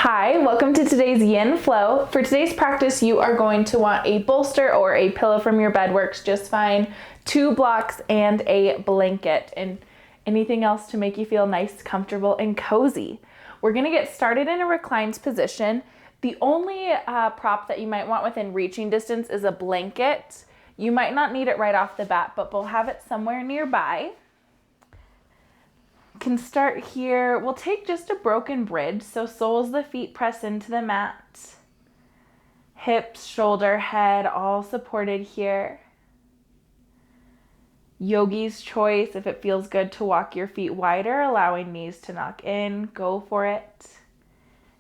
Hi, welcome to today's Yin Flow. For today's practice, you are going to want a bolster or a pillow from your bed works just fine, 2 blocks and a blanket, and anything else to make you feel nice, comfortable, and cozy. We're gonna get started in a reclined position. The only prop that you might want within reaching distance is a blanket. You might not need it right off the bat, but we'll have it somewhere nearby. Can start here. We'll take just a broken bridge, so soles of the feet press into the mat. Hips, shoulder, head, all supported here. Yogi's choice, if it feels good to walk your feet wider, allowing knees to knock in, go for it.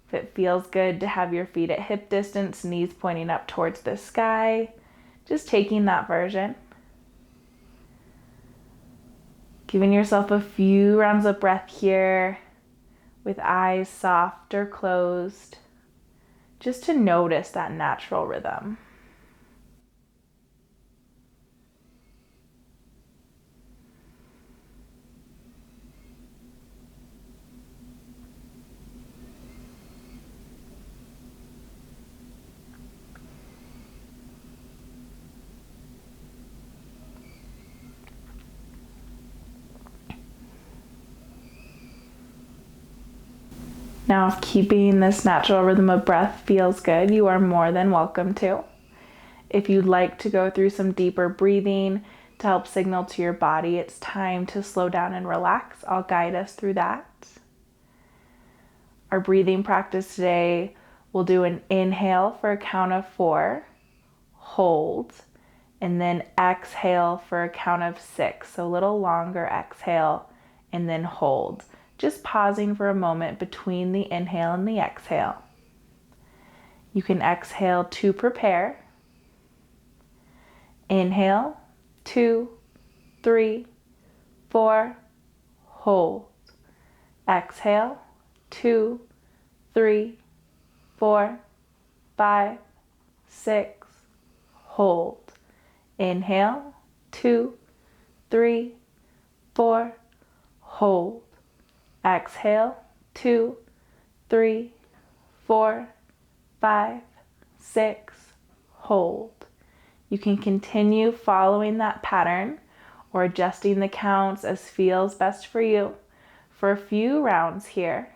If it feels good to have your feet at hip distance, knees pointing up towards the sky, just taking that version. Giving yourself a few rounds of breath here with eyes soft or closed, just to notice that natural rhythm. Now, if keeping this natural rhythm of breath feels good, you are more than welcome to. If you'd like to go through some deeper breathing to help signal to your body it's time to slow down and relax, I'll guide us through that. Our breathing practice today, we'll do an inhale for a count of 4, hold, and then exhale for a count of 6. So a little longer exhale and then hold. Just pausing for a moment between the inhale and the exhale. You can exhale to prepare. Inhale, 2, 3, 4, hold. Exhale, 2, 3, 4, 5, 6, hold. Inhale, 2, 3, 4, hold. Exhale, 2, 3, 4, 5, 6, hold. You can continue following that pattern or adjusting the counts as feels best for you for a few rounds here.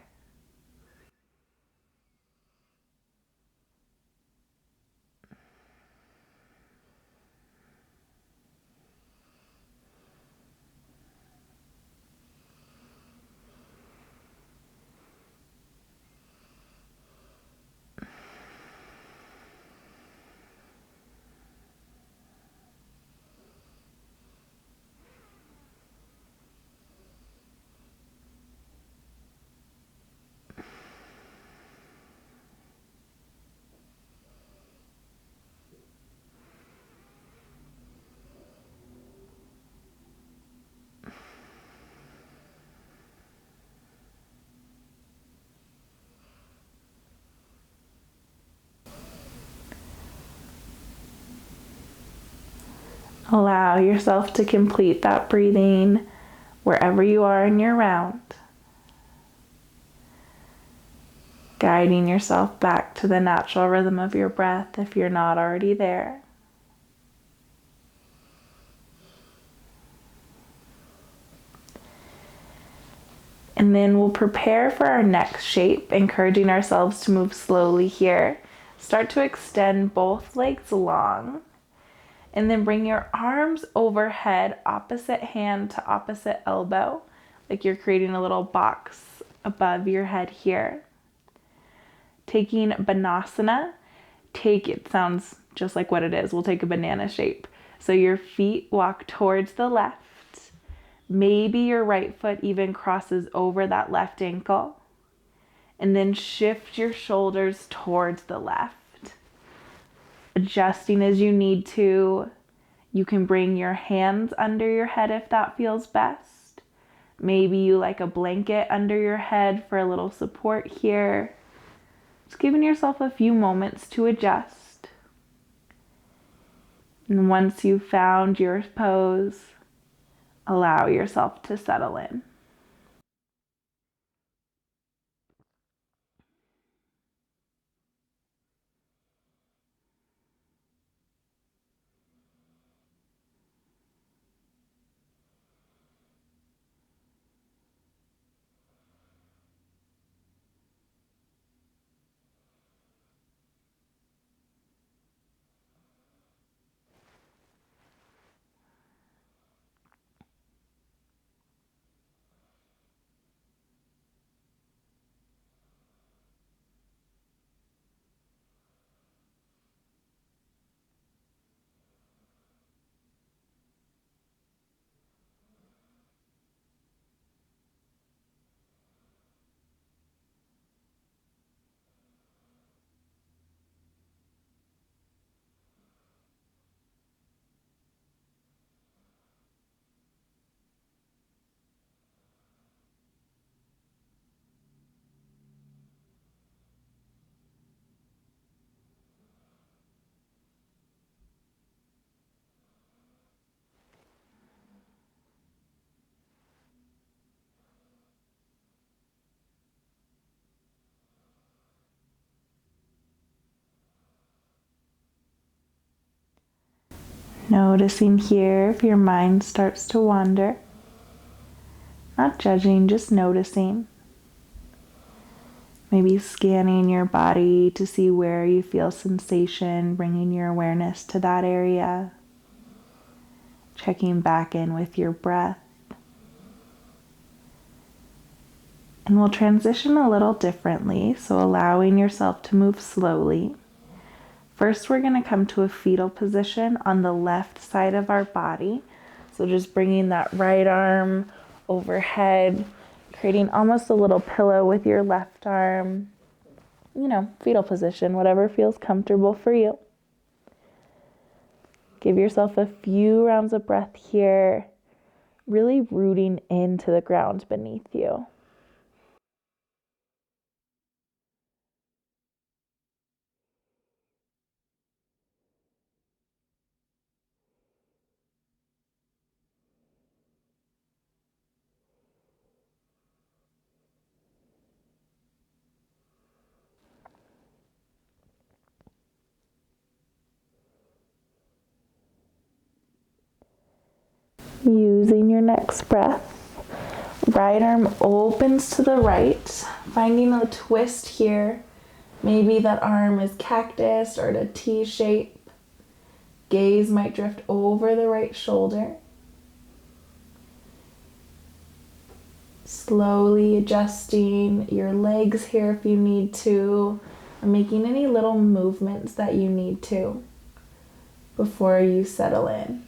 Allow yourself to complete that breathing wherever you are in your round. Guiding yourself back to the natural rhythm of your breath if you're not already there. And then we'll prepare for our next shape, encouraging ourselves to move slowly here. Start to extend both legs long. And then bring your arms overhead, opposite hand to opposite elbow, like you're creating a little box above your head here. Taking Banasana, it sounds just like what it is. We'll take a banana shape. So your feet walk towards the left. Maybe your right foot even crosses over that left ankle. And then shift your shoulders towards the left. Adjusting as you need to. You can bring your hands under your head if that feels best. Maybe you like a blanket under your head for a little support here. Just giving yourself a few moments to adjust. And once you've found your pose, allow yourself to settle in. Noticing here if your mind starts to wander. Not judging, just noticing. Maybe scanning your body to see where you feel sensation, bringing your awareness to that area. Checking back in with your breath. And we'll transition a little differently, so allowing yourself to move slowly. First, we're going to come to a fetal position on the left side of our body. So just bringing that right arm overhead, creating almost a little pillow with your left arm. Fetal position, whatever feels comfortable for you. Give yourself a few rounds of breath here, really rooting into the ground beneath you. Using your next breath, right arm opens to the right, finding a twist here. Maybe that arm is cactus or a T shape. Gaze might drift over the right shoulder. Slowly adjusting your legs here if you need to, or making any little movements that you need to before you settle in.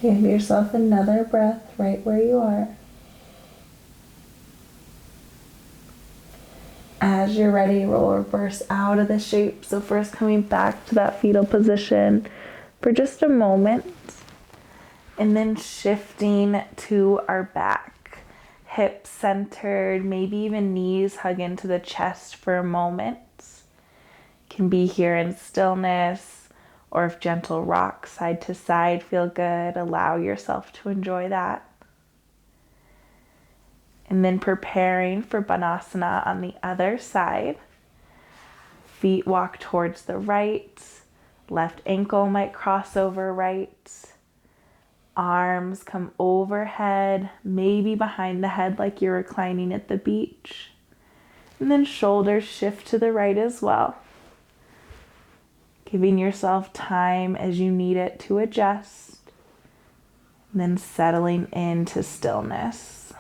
Give yourself another breath right where you are. As you're ready, we'll reverse out of the shape. So first coming back to that fetal position for just a moment, and then shifting to our back. Hips centered, maybe even knees hug into the chest for a moment. Can be here in stillness, or if gentle rock side to side feel good, allow yourself to enjoy that. And then preparing for Banasana on the other side. Feet walk towards the right. Left ankle might cross over right. Arms come overhead, maybe behind the head like you're reclining at the beach. And then shoulders shift to the right as well. Giving yourself time as you need it to adjust. And then settling into stillness.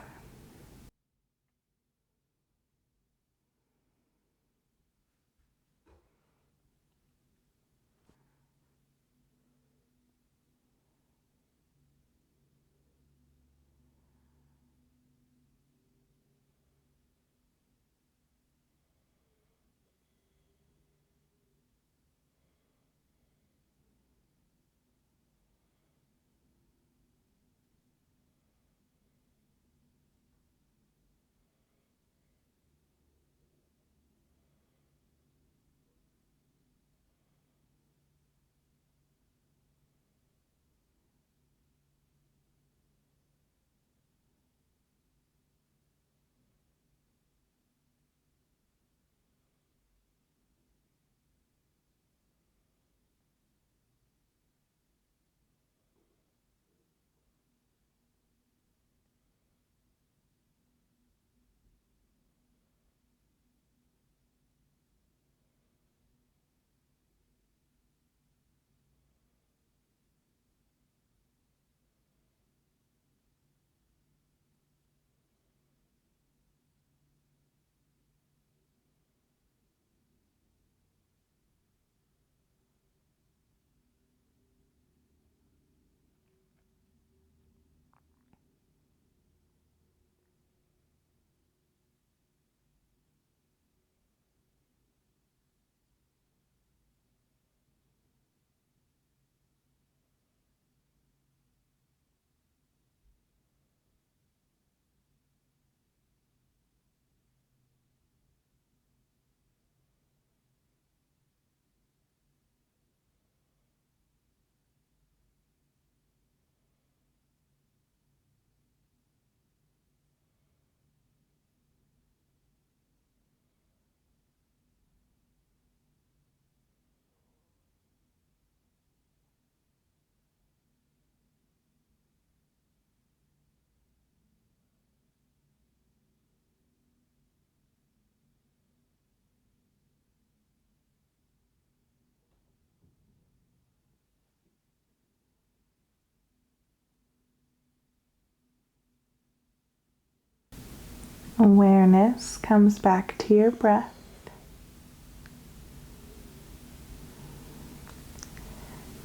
Awareness comes back to your breath.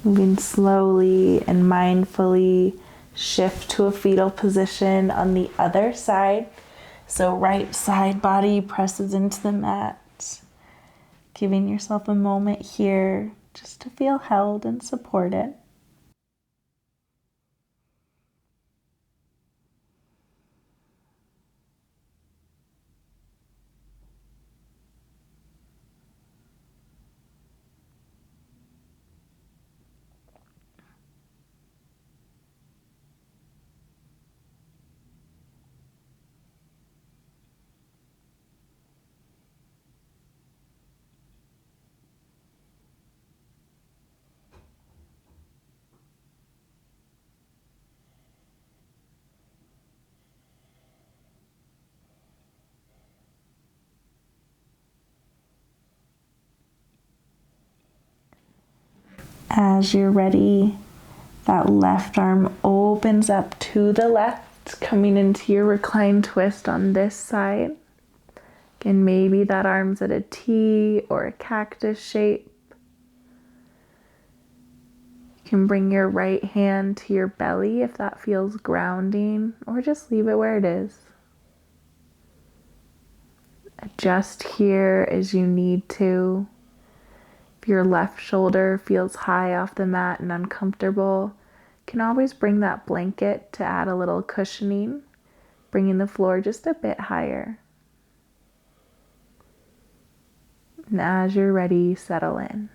Moving slowly and mindfully, shift to a fetal position on the other side. So right side body presses into the mat. Giving yourself a moment here just to feel held and supported. As you're ready, that left arm opens up to the left, coming into your reclined twist on this side. Again, maybe that arm's at a T or a cactus shape. You can bring your right hand to your belly if that feels grounding, or just leave it where it is. Adjust here as you need to. If your left shoulder feels high off the mat and uncomfortable, you can always bring that blanket to add a little cushioning, bringing the floor just a bit higher. And as you're ready, settle in.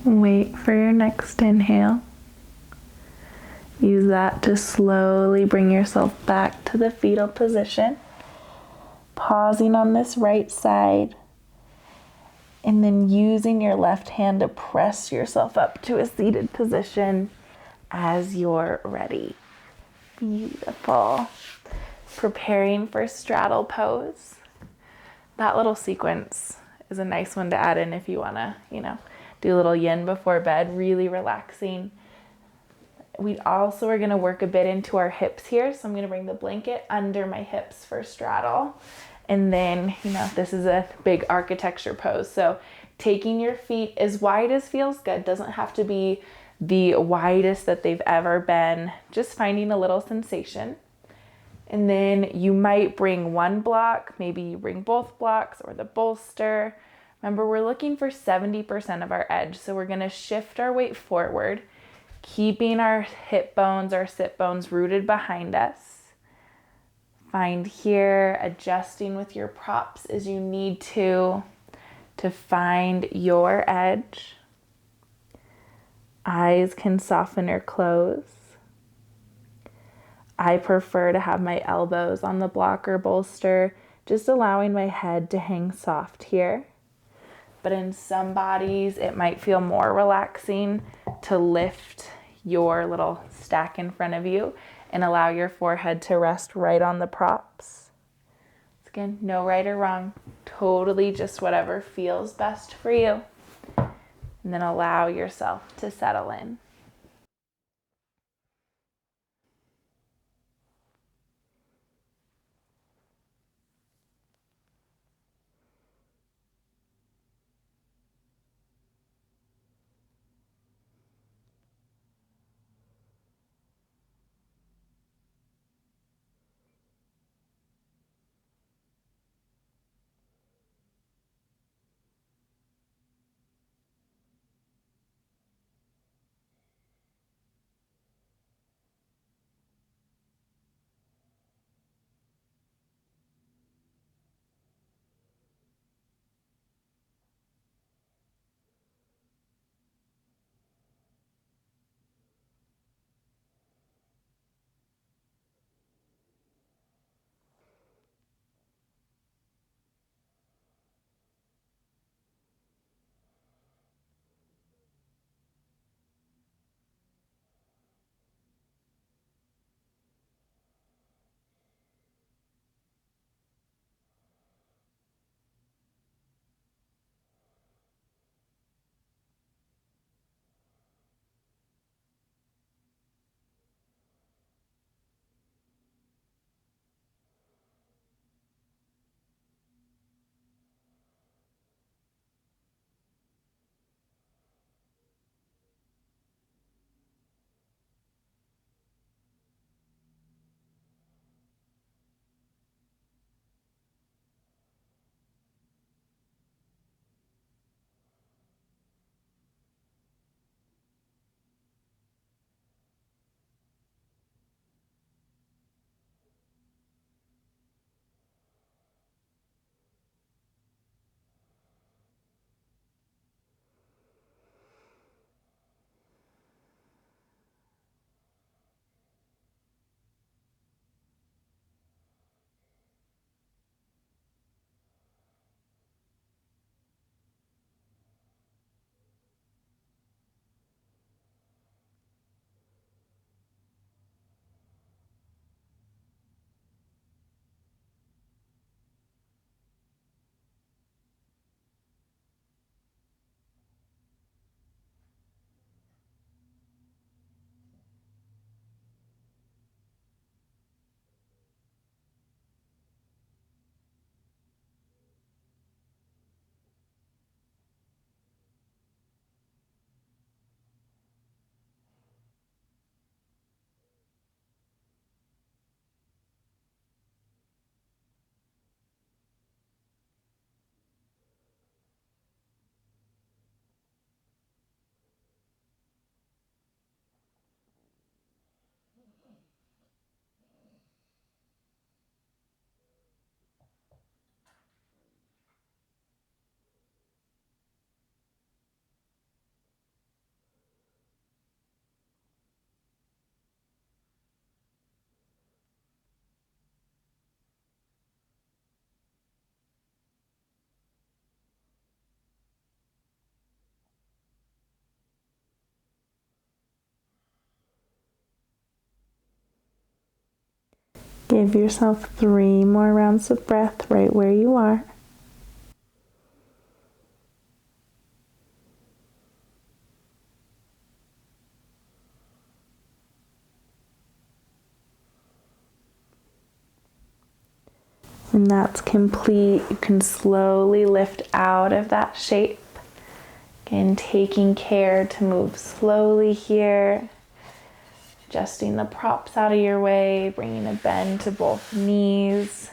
Wait for your next inhale. Use that to slowly bring yourself back to the fetal position. Pausing on this right side. And then using your left hand to press yourself up to a seated position as you're ready. Beautiful. Preparing for straddle pose. That little sequence is a nice one to add in if you want to, do a little yin before bed, really relaxing. We also are going to work a bit into our hips here. So I'm going to bring the blanket under my hips for straddle. And then, this is a big architecture pose. So taking your feet as wide as feels good. Doesn't have to be the widest that they've ever been. Just finding a little sensation. And then you might bring one block, maybe you bring both blocks or the bolster. Remember, we're looking for 70% of our edge. So we're going to shift our weight forward, keeping our hip bones, our sit bones rooted behind us. Find here, adjusting with your props as you need to find your edge. Eyes can soften or close. I prefer to have my elbows on the block or bolster, just allowing my head to hang soft here. But in some bodies, it might feel more relaxing to lift your little stack in front of you and allow your forehead to rest right on the props. Again, no right or wrong, totally just whatever feels best for you. And then allow yourself to settle in. Give yourself 3 more rounds of breath right where you are. When that's complete, you can slowly lift out of that shape. Again, taking care to move slowly here. Adjusting the props out of your way, bringing a bend to both knees.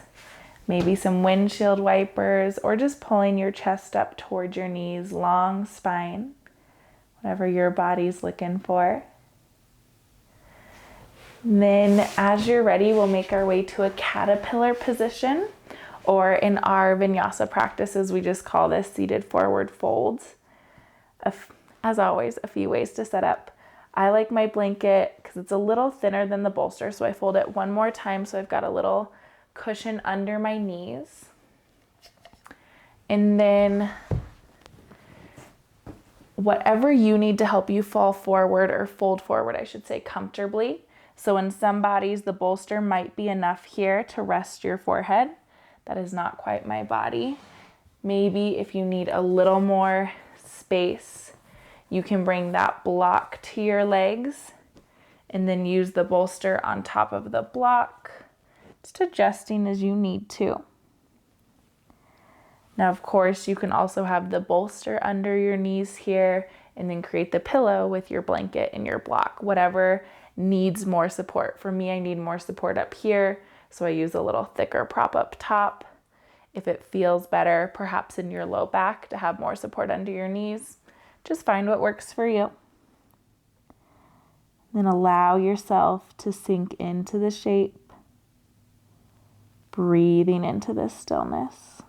Maybe some windshield wipers, or just pulling your chest up towards your knees, long spine, whatever your body's looking for. And then as you're ready, we'll make our way to a caterpillar position, or in our vinyasa practices, we just call this seated forward folds. As always, a few ways to set up. I like my blanket because it's a little thinner than the bolster, so I fold it one more time so I've got a little cushion under my knees. And then whatever you need to help you fall forward, or fold forward, I should say, comfortably. So in some bodies, the bolster might be enough here to rest your forehead. That is not quite my body. Maybe if you need a little more space, you can bring that block to your legs and then use the bolster on top of the block, just adjusting as you need to. Now, of course, you can also have the bolster under your knees here and then create the pillow with your blanket and your block, whatever needs more support. For me, I need more support up here, so I use a little thicker prop up top. If it feels better, perhaps in your low back, to have more support under your knees, just find what works for you. Then allow yourself to sink into the shape, breathing into this stillness.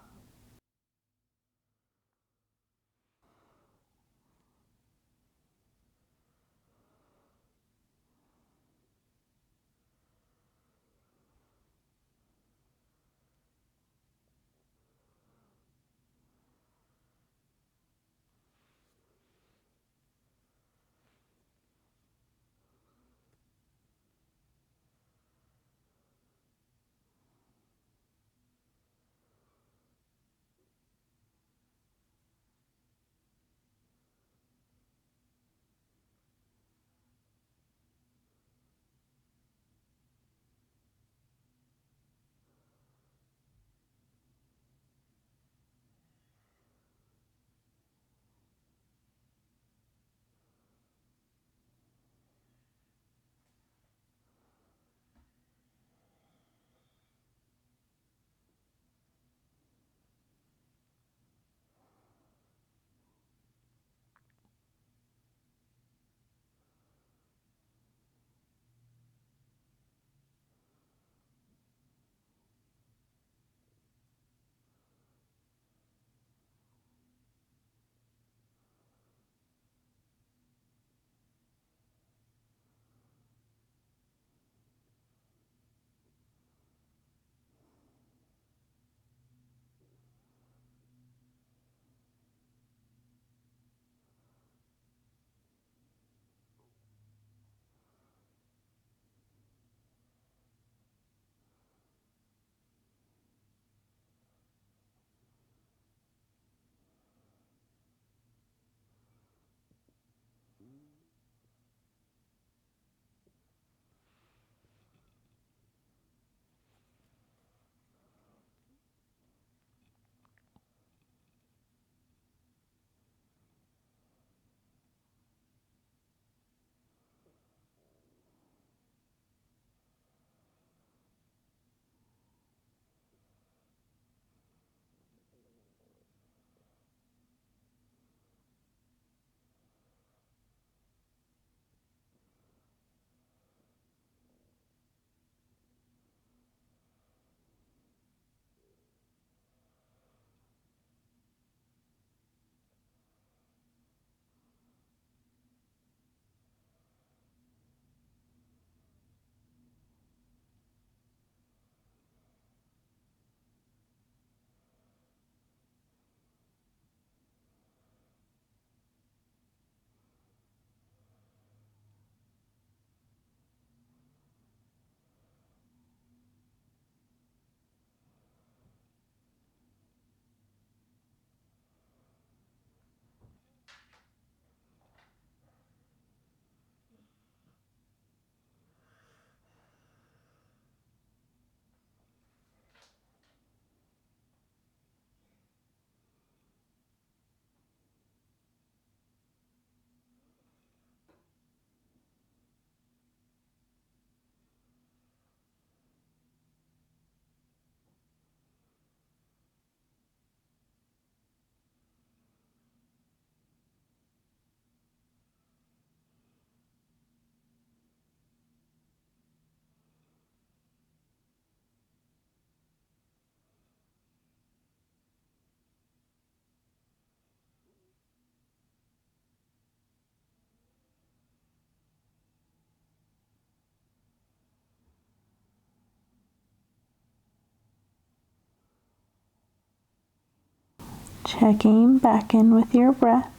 Checking back in with your breath.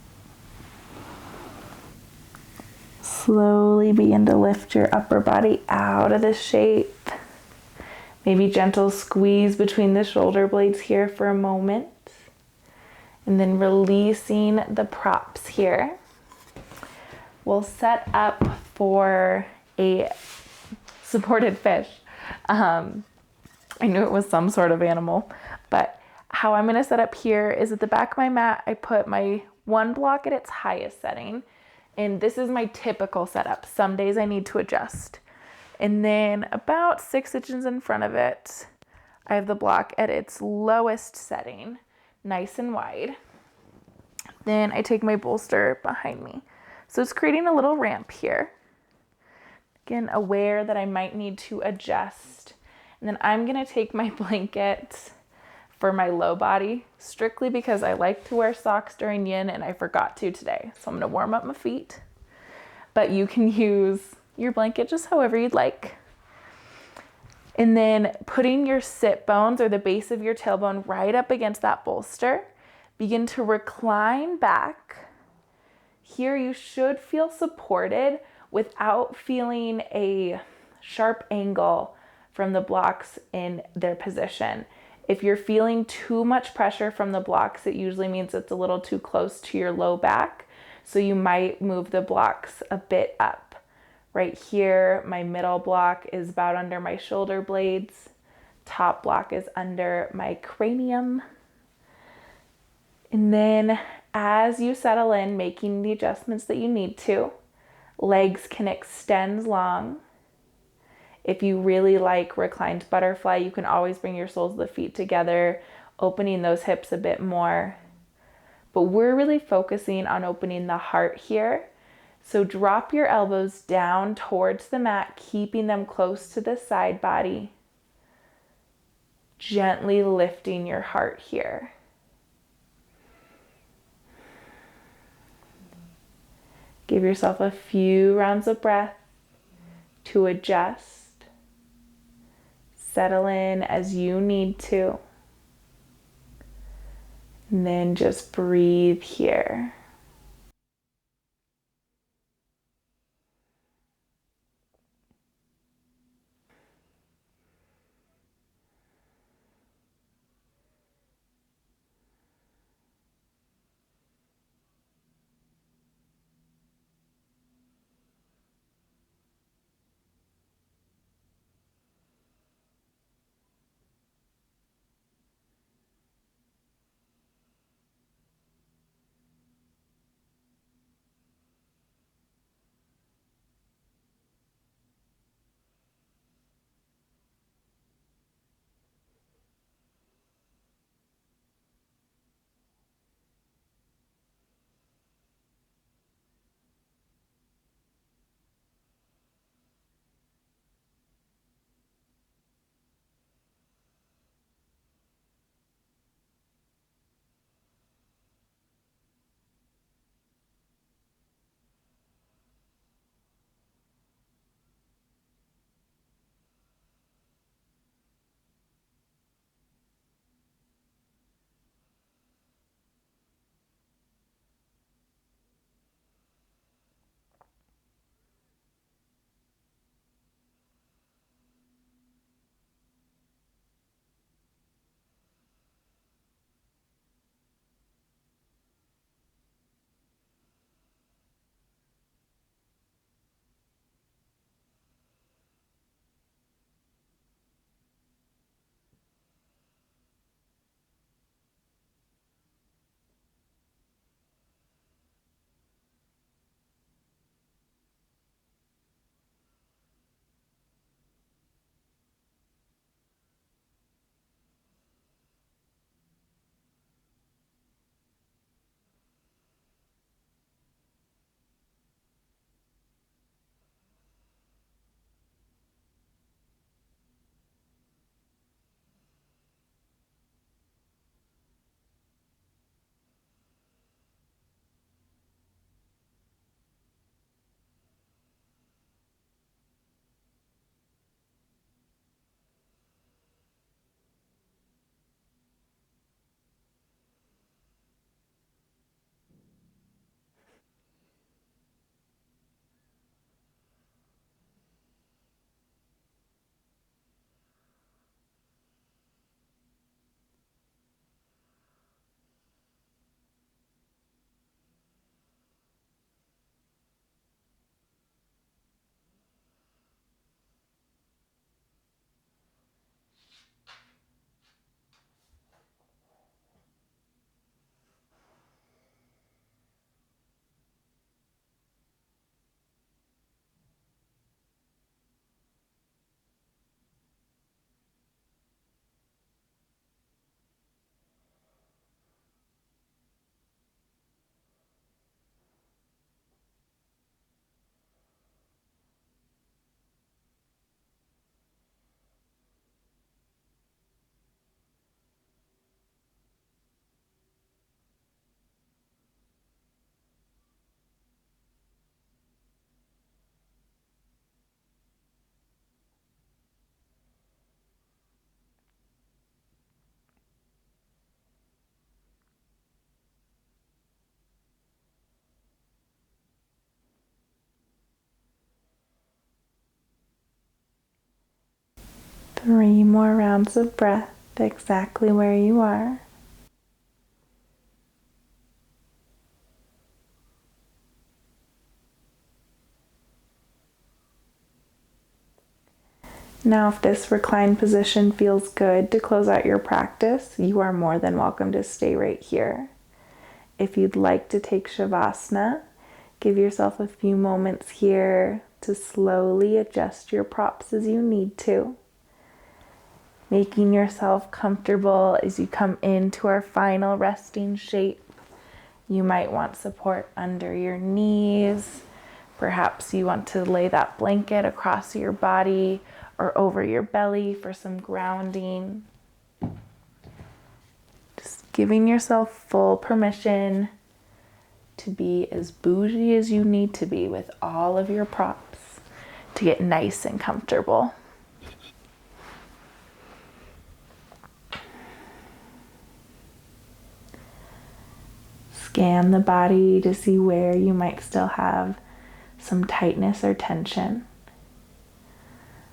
Slowly begin to lift your upper body out of this shape. Maybe gentle squeeze between the shoulder blades here for a moment. And then releasing the props here. We'll set up for a supported fish. I knew it was some sort of animal, but how I'm gonna set up here is at the back of my mat, I put my one block at its highest setting. And this is my typical setup. Some days I need to adjust. And then about 6 inches in front of it, I have the block at its lowest setting, nice and wide. Then I take my bolster behind me. So it's creating a little ramp here. Again, aware that I might need to adjust. And then I'm gonna take my blanket for my low body, strictly because I like to wear socks during yin and I forgot to today. So I'm gonna warm up my feet, but you can use your blanket just however you'd like. And then putting your sit bones or the base of your tailbone right up against that bolster, begin to recline back. Here you should feel supported without feeling a sharp angle from the blocks in their position. If you're feeling too much pressure from the blocks, it usually means it's a little too close to your low back. So you might move the blocks a bit up. Right here, my middle block is about under my shoulder blades. Top block is under my cranium. And then as you settle in, making the adjustments that you need to, legs can extend long. If you really like reclined butterfly, you can always bring your soles of the feet together, opening those hips a bit more. But we're really focusing on opening the heart here. So drop your elbows down towards the mat, keeping them close to the side body. Gently lifting your heart here. Give yourself a few rounds of breath to adjust. Settle in as you need to. And then just breathe here. 3 more rounds of breath exactly where you are. Now, if this reclined position feels good to close out your practice, you are more than welcome to stay right here. If you'd like to take Shavasana, give yourself a few moments here to slowly adjust your props as you need to, making yourself comfortable as you come into our final resting shape. You might want support under your knees. Perhaps you want to lay that blanket across your body or over your belly for some grounding. Just giving yourself full permission to be as bougie as you need to be with all of your props to get nice and comfortable. Scan the body to see where you might still have some tightness or tension.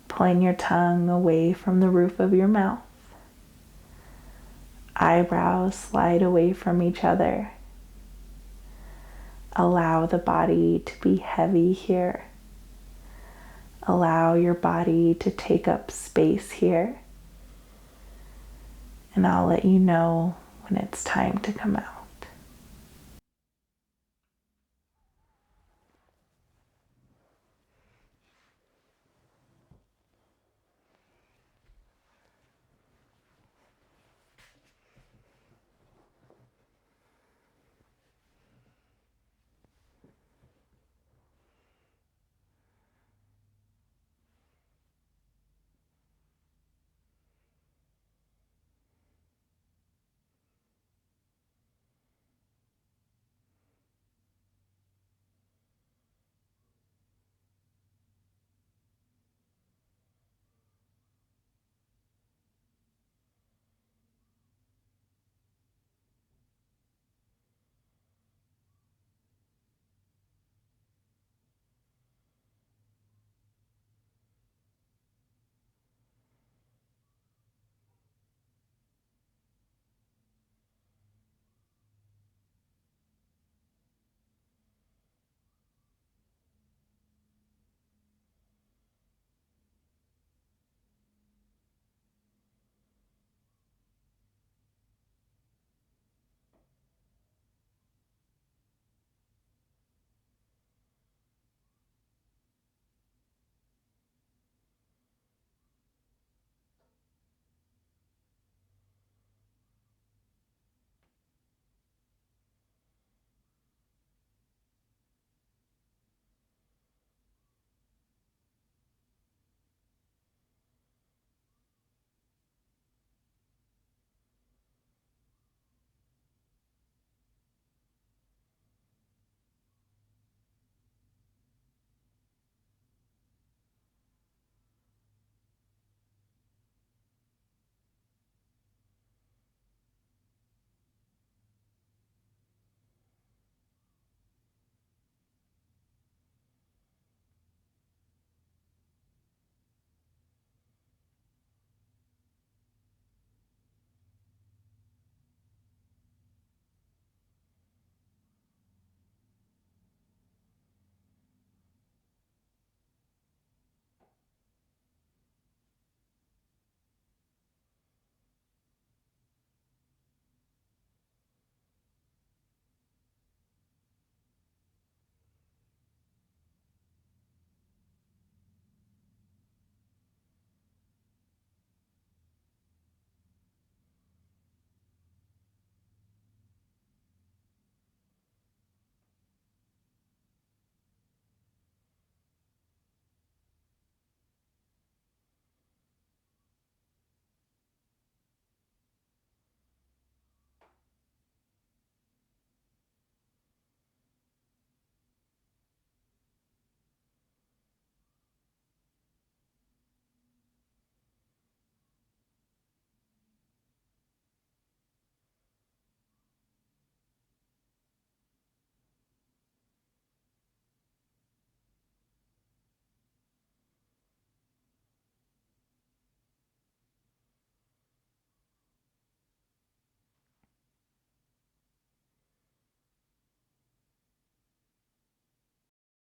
Pulling your tongue away from the roof of your mouth. Eyebrows slide away from each other. Allow the body to be heavy here. Allow your body to take up space here. And I'll let you know when it's time to come out.